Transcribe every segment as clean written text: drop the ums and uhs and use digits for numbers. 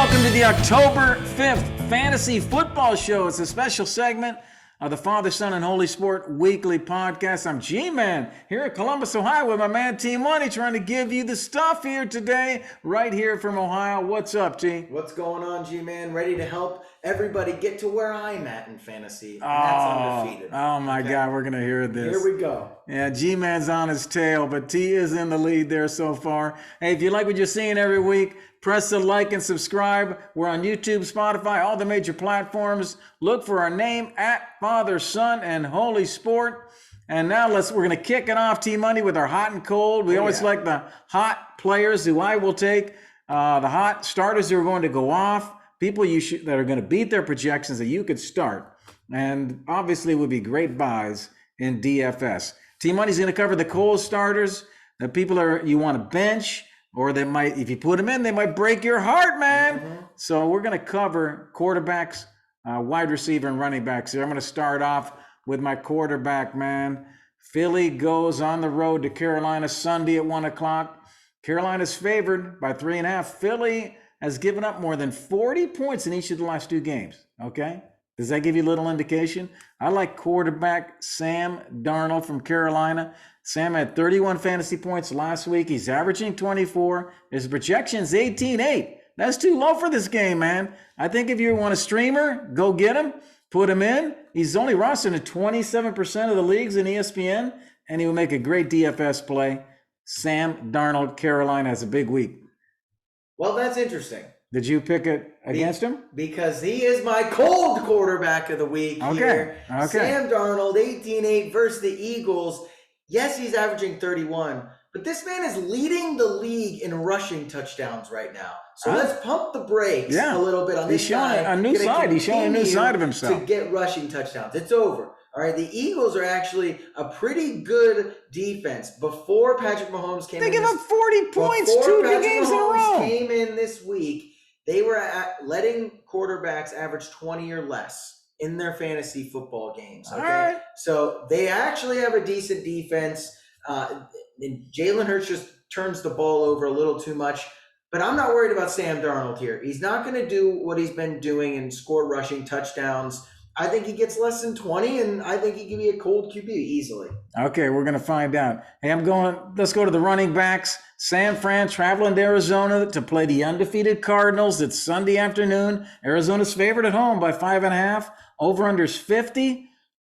welcome to the October 5th Fantasy Football Show. It's a special segment of the Father, Son, and Holy Sport Weekly Podcast. I'm G-Man here in Columbus, Ohio with my man T-Money trying to give you the stuff here today, right here from Ohio. What's up, T? What's going on, G-Man? Ready to help everybody get to where I'm at in fantasy, and that's undefeated. Oh, my God, we're going to hear this. Here we go. Yeah, G-Man's on his tail, but T is in the lead there so far. Hey, if you like what you're seeing every week, press the like and subscribe. We're on YouTube, Spotify, all the major platforms. Look for our name at Father, Son, and Holy Sport. And now we're going to kick it off, T-Money, with our hot and cold. We always like the hot players who I will take, the hot starters who are going to go off, people that are going to beat their projections that you could start. And obviously would be great buys in DFS. T-Money's going to cover the cold starters, the people you want to bench, or they might, if you put them in, they might break your heart, man. Mm-hmm. So we're going to cover quarterbacks, wide receiver, and running backs here. I'm going to start off with my quarterback, man. Philly goes on the road to Carolina Sunday at 1 o'clock. Carolina's favored by 3.5. Philly has given up more than 40 points in each of the last two games, okay? Does that give you a little indication? I like quarterback Sam Darnold from Carolina. Sam had 31 fantasy points last week. He's averaging 24. His projection's 18-8. That's too low for this game, man. I think if you want a streamer, go get him, put him in. He's only rostered in 27% of the leagues in ESPN, and he will make a great DFS play. Sam Darnold, Carolina has a big week. Well, that's interesting. Did you pick it against him? Because he is my cold quarterback of the week here. Okay. Sam Darnold, 18-8 versus the Eagles. Yes, he's averaging 31, but this man is leading the league in rushing touchdowns right now. So let's pump the brakes a little bit on this guy. He's showing a new side of himself. To get rushing touchdowns. It's over. All right, the Eagles are actually a pretty good defense. Before Patrick Mahomes came in. They give up 40 points 2 games in a row. Came in this week, they were letting quarterbacks average 20 or less in their fantasy football games. Okay, right. So they actually have a decent defense. And Jalen Hurts just turns the ball over a little too much. But I'm not worried about Sam Darnold here. He's not going to do what he's been doing and score rushing touchdowns. I think he gets less than 20, and I think he can be a cold QB easily. Okay, we're going to find out. Hey, let's go to the running backs. Fran traveling to Arizona to play the undefeated Cardinals. It's Sunday afternoon. Arizona's favored at home by 5.5. Over-under's 50.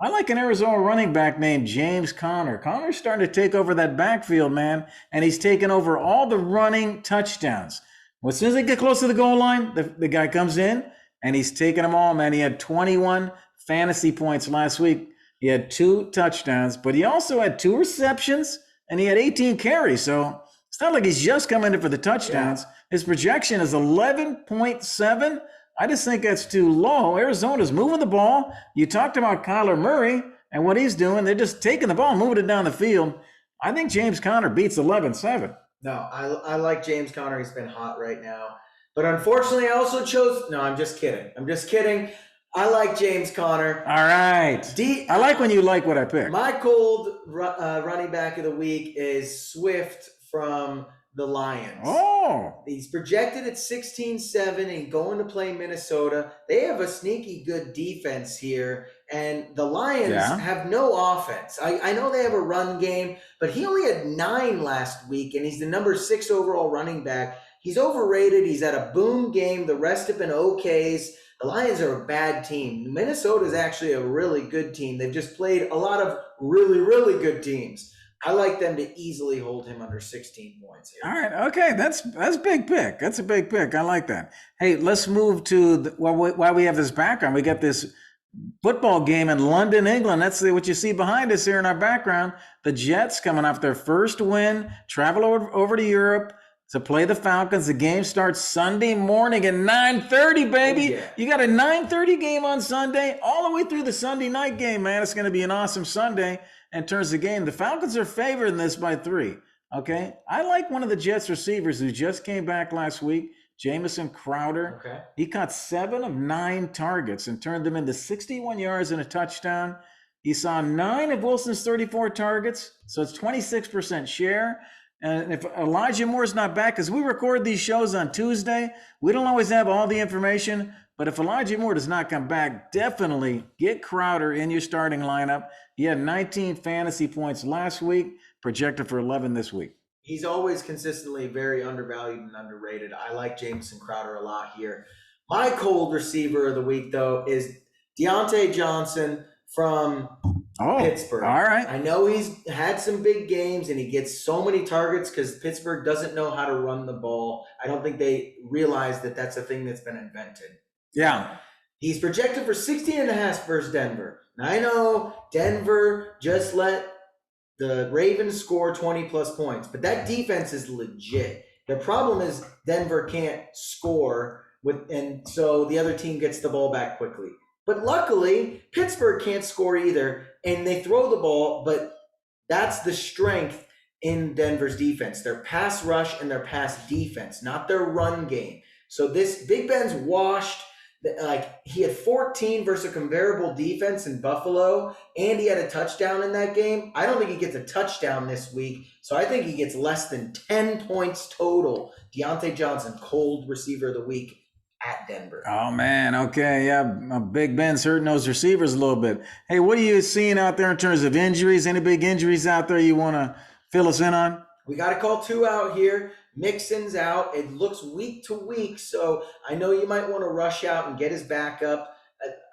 I like an Arizona running back named James Conner. Conner's starting to take over that backfield, man, and he's taken over all the running touchdowns. Well, as soon as they get close to the goal line, the guy comes in, and he's taking them all, man. He had 21 fantasy points last week. He had 2 touchdowns, but he also had 2 receptions, and he had 18 carries. So it's not like he's just coming in for the touchdowns. Yeah. His projection is 11.7. I just think that's too low. Arizona's moving the ball. You talked about Kyler Murray and what he's doing. They're just taking the ball and moving it down the field. I think James Conner beats 11.7. No, I like James Conner. He's been hot right now. But unfortunately, I also chose – no, I'm just kidding. I like James Conner. All right. I like when you like what I pick. My cold running back of the week is Swift from the Lions. Oh. He's projected at 16-7 and going to play Minnesota. They have a sneaky good defense here, and the Lions have no offense. I know they have a run game, but he only had 9 last week, and he's the number 6 overall running back. He's overrated. He's at a boom game. The rest have been okays. The Lions are a bad team. Minnesota is actually a really good team. They've just played a lot of really, really good teams. I like them to easily hold him under 16 points here. All right. Okay. That's a big pick. That's a big pick. I like that. Hey, let's move to while we have this background. We got this football game in London, England. That's what you see behind us here in our background. The Jets coming off their first win, travel over to Europe to play the Falcons. The game starts Sunday morning at 9:30, baby. Oh, yeah. You got a 9:30 game on Sunday, all the way through the Sunday night game, man. It's going to be an awesome Sunday in terms of game. The Falcons are favored in this by 3, okay? I like one of the Jets receivers who just came back last week, Jameson Crowder. Okay. He caught 7 of 9 targets and turned them into 61 yards and a touchdown. He saw 9 of Wilson's 34 targets, so it's 26% share. And if Elijah Moore's not back, because we record these shows on Tuesday, we don't always have all the information. But if Elijah Moore does not come back, definitely get Crowder in your starting lineup. He had 19 fantasy points last week, projected for 11 this week. He's always consistently very undervalued and underrated. I like Jameson Crowder a lot here. My cold receiver of the week, though, is Deontay Johnson from Pittsburgh. All right. I know he's had some big games and he gets so many targets because Pittsburgh doesn't know how to run the ball. I don't think they realize that that's a thing that's been invented. Yeah. He's projected for 16.5 versus Denver. Now, I know Denver just let the Ravens score 20-plus points, but that defense is legit. The problem is Denver can't score, and so the other team gets the ball back quickly. But luckily, Pittsburgh can't score either, and they throw the ball, but that's the strength in Denver's defense. Their pass rush and their pass defense, not their run game. So this Big Ben's washed. Like, he had 14 versus a comparable defense in Buffalo, and he had a touchdown in that game. I don't think he gets a touchdown this week, so I think he gets less than 10 points total. Deontay Johnson, cold receiver of the week at Denver. Oh, man. Okay. Yeah. Big Ben's hurting those receivers a little bit. Hey, what are you seeing out there in terms of injuries? Any big injuries out there you want to fill us in on? We got to call two out here. Mixon's out. It looks week to week, so I know you might want to rush out and get his backup.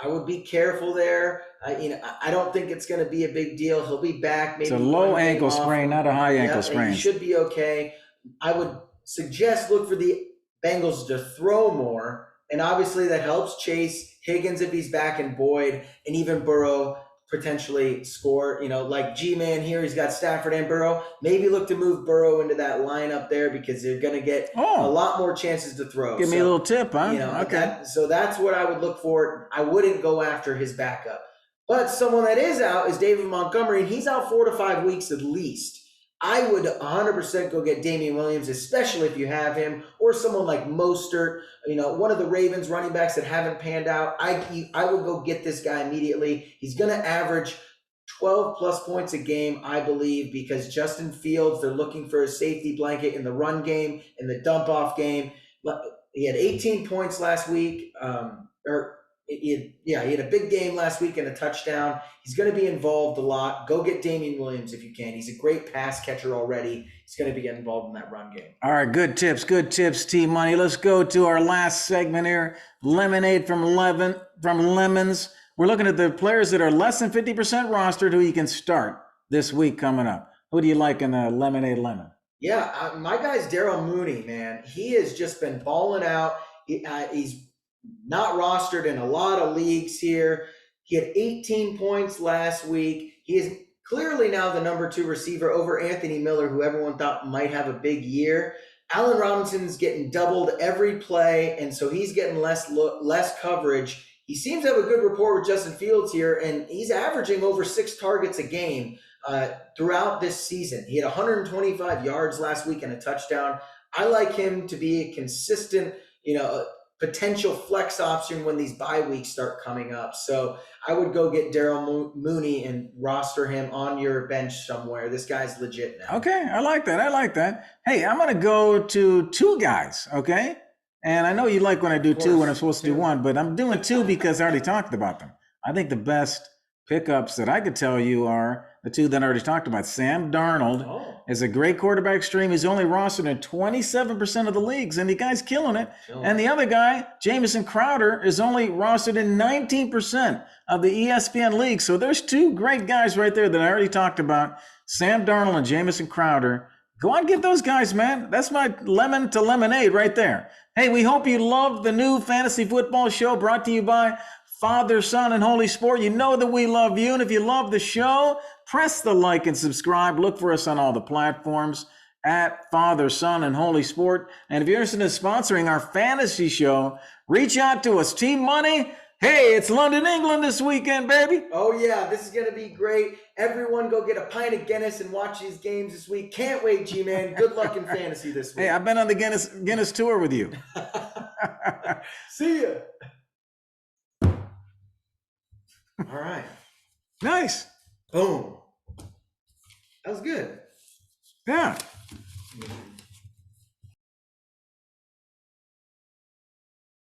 I would be careful there. I don't think it's going to be a big deal. He'll be back. Maybe it's a low ankle sprain, not a high ankle sprain. He should be okay. I would suggest look for the Bengals to throw more, and obviously that helps Chase, Higgins if he's back, and Boyd, and even Burrow potentially score. Like G-Man here, he's got Stafford and Burrow. Maybe look to move Burrow into that lineup there because they're going to get a lot more chances to throw. Give me a little tip, huh? Okay. So that's what I would look for. I wouldn't go after his backup. But someone that is out is David Montgomery, and he's out 4 to 5 weeks at least. I would 100% go get Damian Williams, especially if you have him, or someone like Mostert, one of the Ravens running backs that haven't panned out. I would go get this guy immediately. He's going to average 12-plus points a game, I believe, because Justin Fields, they're looking for a safety blanket in the run game, in the dump-off game. He had 18 points last week, he had a big game last week and a touchdown. He's going to be involved a lot. Go get Damian Williams if you can. He's a great pass catcher already. He's going to be involved in that run game. All right, good tips, T-Money. Let's go to our last segment here. Lemonade from Lemons. We're looking at the players that are less than 50% rostered who you can start this week coming up. Who do you like in the Lemonade Lemon? Yeah, my guy's Darryl Mooney, man. He has just been balling out. He's not rostered in a lot of leagues here. He had 18 points last week. He is clearly now the number 2 receiver over Anthony Miller, who everyone thought might have a big year. Allen Robinson's getting doubled every play, and so he's getting less coverage. He seems to have a good rapport with Justin Fields here, and he's averaging over 6 targets a game throughout this season. He had 125 yards last week and a touchdown. I like him to be a consistent, potential flex option when these bye weeks start coming up. So I would go get Darryl Mooney and roster him on your bench somewhere. This guy's legit now. Okay, I like that. Hey, I'm going to go to 2 guys, okay? And I know you like when I do 2 when I'm supposed to do 1, but I'm doing 2 because I already talked about them. I think the best pickups that I could tell you are the 2 that I already talked about. Sam Darnold is a great quarterback stream. He's only rostered in 27% of the leagues, and the guy's killing it. And the other guy, Jameson Crowder, is only rostered in 19% of the ESPN leagues. So there's 2 great guys right there that I already talked about, Sam Darnold and Jameson Crowder. Go on and get those guys, man. That's my lemon to lemonade right there. Hey, we hope you love the new fantasy football show brought to you by Father, Son, and Holy Sport. You know that we love you. And if you love the show, press the like and subscribe. Look for us on all the platforms at Father, Son, and Holy Sport. And if you're interested in sponsoring our fantasy show, reach out to us. Team Money. Hey, it's London, England this weekend, baby. Oh, yeah. This is going to be great. Everyone go get a pint of Guinness and watch these games this week. Can't wait, G-Man. Good luck in fantasy this week. Hey, I've been on the Guinness tour with you. See ya. All right. Nice. Boom. That was good. Yeah.